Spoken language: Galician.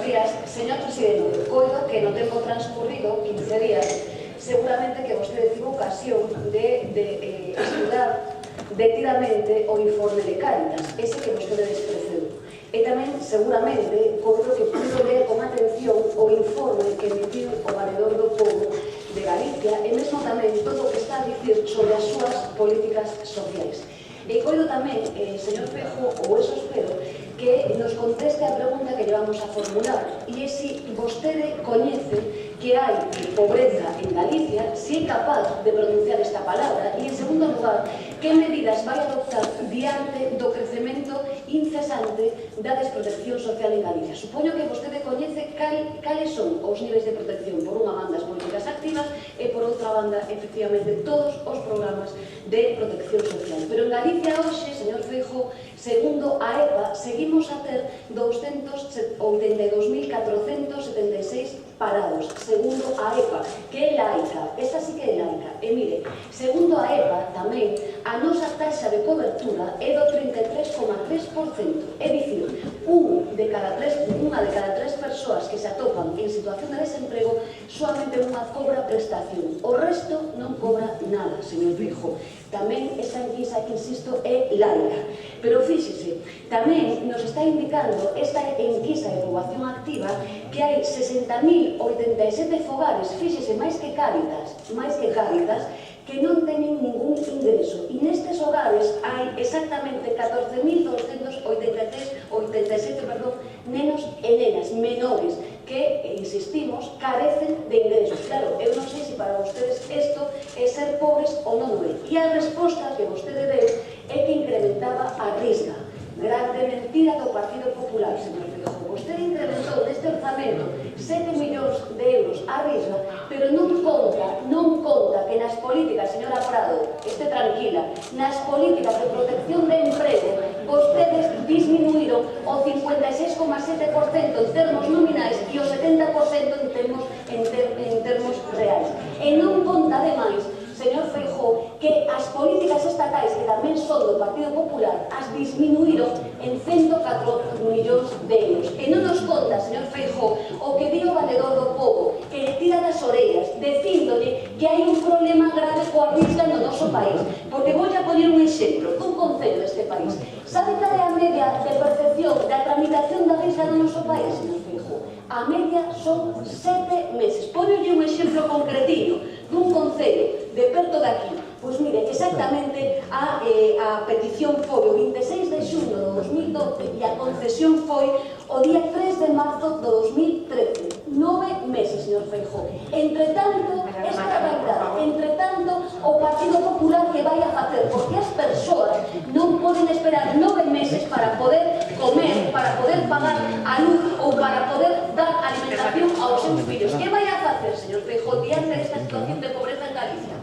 días. Señor presidente, coido que no tempo transcurrido, 15 días, seguramente que vostede tivo ocasión de estudar detidamente o informe de Cáritas, ese que vostede despreceu. E tamén, seguramente, coido que pudo ler con atención o informe que emitiu o Valedor do Pobo de Galicia e mesmo tamén todo o que está a dicir sobre as súas políticas sociais. E coido tamén, señor Feijóo, ou eso espero, que nos conteste a pregunta que llevamos a formular, e é se vostede coñece que hai pobreza en Galicia, se é capaz de pronunciar esta palabra, e en segundo lugar, que medidas vai adoptar diante do crecemento incesante da desprotección social en Galicia. Supoño que vostede coñece cales son os niveis de protección, por unha banda as políticas activas e por outra banda, efectivamente, todos os programas de protección social. Pero en Galicia hoxe, señor Feijóo, segundo a EPA, seguimos a ter 282.476 parados, segundo a EPA, que é laica, esta sí que é laica. E mire, segundo a EPA, tamén, a nosa taxa de cobertura é do 33,3%, é dicir, unha de cada tres persoas que se atopan en situación de desemprego solamente unha cobra prestación, o resto non cobra nada, señor Feijóo. Tamén esta enquisa, que insisto, é laica. Pero fíxese, tamén nos está indicando esta enquisa de poboación activa que hai 60.087 fogares, fíxese, máis que Cáritas, que non teñen ningún ingreso. E nestes hogares hai exactamente 14.287 nenos e nenas menores que, insistimos, carecen de ingresos. Claro, eu non sei se para vostedes isto é ser pobres ou non é. E a resposta que vostede deu é que incrementaba a risga. Grande mentira do Partido Popular, señor Feijóo. Vostede incrementou neste orzamento 7 millóns de euros a risga, pero non conta que nas políticas, señora Prado, este tranquila, nas políticas de protección de emprego, vostedes disminuíron o 56,7% en termos nominais e o 70% en termos reais. E non conta, ademais, señor Feijóo, que as políticas estatais que tamén son do Partido Popular as disminuíron en 104 millóns de euros. E non nos conta, señor Feijóo, o que di o Valedor do Pobo, que le tira das orellas, dicíndolle que hai un problema grave coa risga no noso país. Porque vou a poner un exemplo dun concello deste país. Sabe cal é a media de percepción da tramitación da risga no noso país, señor Feijóo? A media son 7 meses. Póñolle un exemplo concretinho dun concello de perto de aquí. Pois mire, exactamente a petición foi o 26 de xuño do 2012 e a concesión foi o día 3 de marzo do 2013. 9 meses, señor Feijóo. Entretanto, esta realidade, entretanto, o Partido Popular que vai a facer, porque as persoas non poden esperar 9 meses para poder comer, para poder pagar a luz ou para poder dar alimentación aos seus fillos. Que vai a facer, señor Feijóo, diante desta situación de pobreza en Galicia?